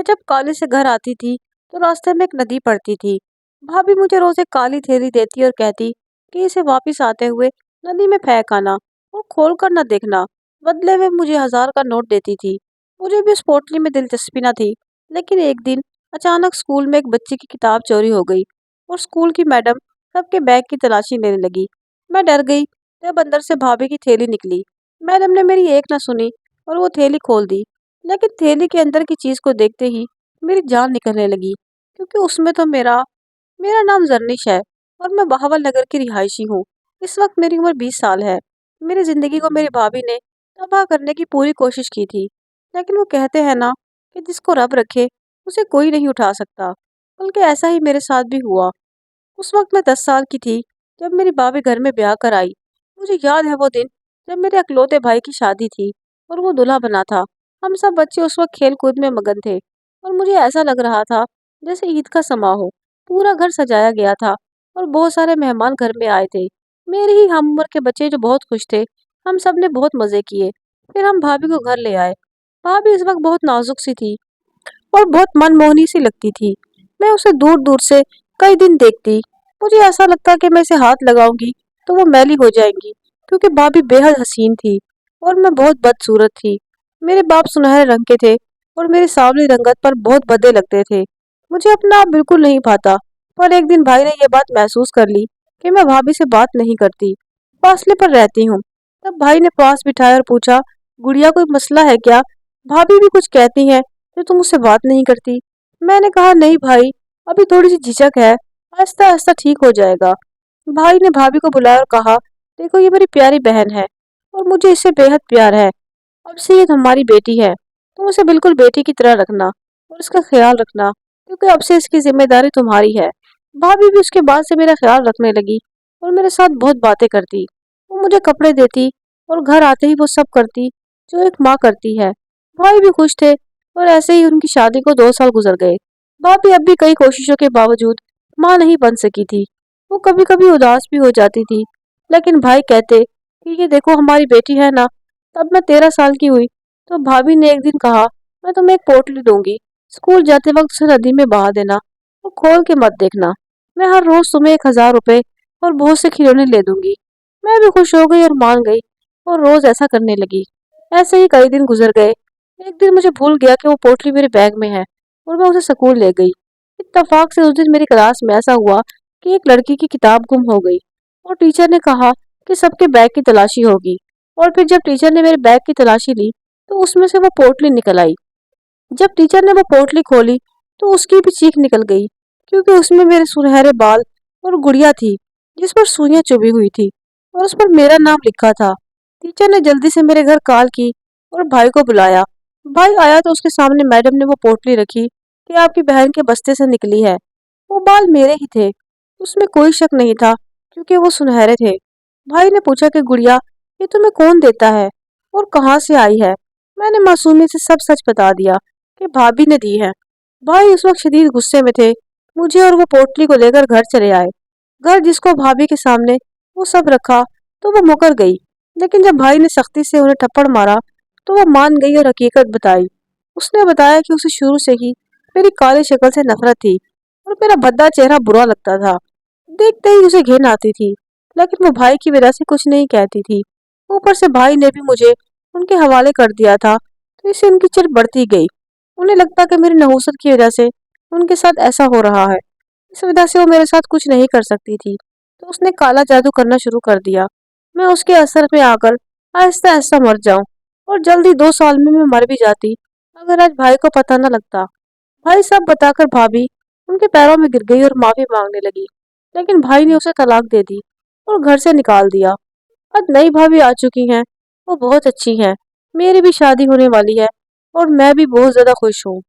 मैं जब कॉलेज से घर आती थी तो रास्ते में एक नदी पड़ती थी। भाभी मुझे रोज एक काली थैली देती और कहती कि इसे वापस आते हुए नदी में फेंक आना और खोल कर न देखना। बदले में मुझे 1000 का नोट देती थी। मुझे भी उस पोटली में दिलचस्पी न थी, लेकिन एक दिन अचानक स्कूल में एक बच्चे की किताब चोरी हो गई और स्कूल की मैडम सबके बैग की तलाशी लेने लगी। मैं डर गई जब अंदर से भाभी की थैली निकली। मैडम ने मेरी एक न सुनी और वो थैली खोल दी, लेकिन थैली के अंदर की चीज को देखते ही मेरी जान निकलने लगी, क्योंकि उसमें तो मेरा मेरा नाम जरनिश है और मैं बहावल नगर की रिहायशी हूँ। इस वक्त मेरी उम्र 20 साल है। मेरी जिंदगी को मेरी भाभी ने तबाह करने की पूरी कोशिश की थी, लेकिन वो कहते हैं ना कि जिसको रब रखे उसे कोई नहीं उठा सकता। बल्कि ऐसा ही मेरे साथ भी हुआ। उस वक्त मैं 10 साल की थी जब मेरी भाभी घर में ब्याह कर आई। मुझे याद है वो दिन जब मेरे अकलौते भाई की शादी थी और वो दूल्हा बना था। हम सब बच्चे उस वक्त खेल कूद में मगन थे और मुझे ऐसा लग रहा था जैसे ईद का समा हो। पूरा घर सजाया गया था और बहुत सारे मेहमान घर में आए थे। मेरी ही हम उम्र के बच्चे जो बहुत खुश थे। हम सब ने बहुत मजे किए। फिर हम भाभी को घर ले आए। भाभी इस वक्त बहुत नाजुक सी थी और बहुत मनमोहनी सी लगती थी। मैं उसे दूर दूर से कई दिन देखती। मुझे ऐसा लगता कि मैं इसे हाथ लगाऊंगी तो वो मैली हो जाएंगी, क्योंकि भाभी बेहद हसीन थी और मैं बहुत बदसूरत थी। मेरे बाप सुनहरे रंग के थे और मेरी सांवली रंगत पर बहुत भद्दे लगते थे। मुझे अपना आप बिल्कुल नहीं पाता। पर एक दिन भाई ने यह बात महसूस कर ली कि मैं भाभी से बात नहीं करती, फासले पर रहती हूँ। तब भाई ने पास बिठाया और पूछा, गुड़िया कोई मसला है क्या? भाभी भी कुछ कहती है तो तुम उससे बात नहीं करती? मैंने कहा, नहीं भाई, अभी थोड़ी सी झिझक है, आहिस्ता आहिस्ता ठीक हो जाएगा। भाई ने भाभी को बुलाया और कहा, देखो ये मेरी प्यारी बहन है और मुझे इससे बेहद प्यार है। अब से ये तुम्हारी बेटी है। तुम उसे बिल्कुल बेटी की तरह रखना और इसका ख्याल रखना, क्योंकि अब से इसकी जिम्मेदारी तुम्हारी है। भाभी भी उसके बाद से मेरा ख्याल रखने लगी और मेरे साथ बहुत बातें करती। वो मुझे कपड़े देती और घर आते ही वो सब करती जो एक माँ करती है। भाई भी खुश थे और ऐसे ही उनकी शादी को 2 साल गुजर गए। भाभी अब भी कई कोशिशों के बावजूद माँ नहीं बन सकी थी। वो कभी कभी उदास भी हो जाती थी, लेकिन भाई कहते कि ये देखो हमारी बेटी है ना। तब मैं 13 साल की हुई तो भाभी ने एक दिन कहा, मैं तुम्हें एक पोटली दूंगी, स्कूल जाते वक्त उसे नदी में बहा देना और खोल के मत देखना। मैं हर रोज तुम्हें 1000 रुपए और बहुत से खिलौने ले दूंगी। मैं भी खुश हो गई और मान गई और रोज ऐसा करने लगी। ऐसे ही कई दिन गुजर गए। एक दिन मुझे भूल गया कि वो पोटली मेरे बैग में है और मैं उसे स्कूल ले गई। इत्तेफाक से उस दिन मेरी क्लास में ऐसा हुआ कि एक लड़की की किताब गुम हो गई और टीचर ने कहा कि सबके बैग की तलाशी होगी। और फिर जब टीचर ने मेरे बैग की तलाशी ली तो उसमें से वो पोटली निकल आई। जब टीचर ने वो पोटली खोली तो उसकी भी चीख निकल गई, क्योंकि उसमें मेरे सुनहरे बाल और गुड़िया थी जिस पर सुइयां चुभी हुई थी और उस पर मेरा नाम लिखा था। टीचर ने जल्दी से मेरे घर कॉल की और भाई को बुलाया। भाई आया तो उसके सामने मैडम ने वो पोटली रखी कि आपकी बहन के बस्ते से निकली है। वो बाल मेरे ही थे, उसमें कोई शक नहीं था, क्योंकि वो सुनहरे थे। भाई ने पूछा कि गुड़िया, ये तुम्हें कौन देता है और कहाँ से आई है? मैंने मासूमी से सब सच बता दिया कि भाभी ने दी है। भाई उस वक्त शदीद गुस्से में थे। मुझे और वो पोटली को लेकर घर चले आए। घर जिसको भाभी के सामने वो सब रखा तो वो मुकर गई, लेकिन जब भाई ने सख्ती से उन्हें थप्पड़ मारा तो वो मान गई और हकीकत बताई। उसने बताया कि उसे शुरू से ही मेरी काली शक्ल से नफरत थी और मेरा भद्दा चेहरा बुरा लगता था। देखते ही उसे घिन आती थी, लेकिन वो भाई की वजह से कुछ नहीं कहती थी। ऊपर से भाई ने भी मुझे उनके हवाले कर दिया था, तो इससे उनकी चिढ़ बढ़ती गई। उन्हें लगता कि मेरी नहुसत की वजह से उनके साथ ऐसा हो रहा है। इस वजह से वो मेरे साथ कुछ नहीं कर सकती थी, तो उसने काला जादू करना शुरू कर दिया। मैं उसके असर में आकर आहिस्ता आहिस्ता मर जाऊं और जल्दी 2 साल में मैं मर भी जाती अगर आज भाई को पता न लगता। भाई सब बताकर भाभी उनके पैरों में गिर गई और माफी मांगने लगी, लेकिन भाई ने उसे तलाक दे दी और घर से निकाल दिया। अब नई भाभी आ चुकी हैं, वो बहुत अच्छी हैं। मेरी भी शादी होने वाली है और मैं भी बहुत ज्यादा खुश हूँ।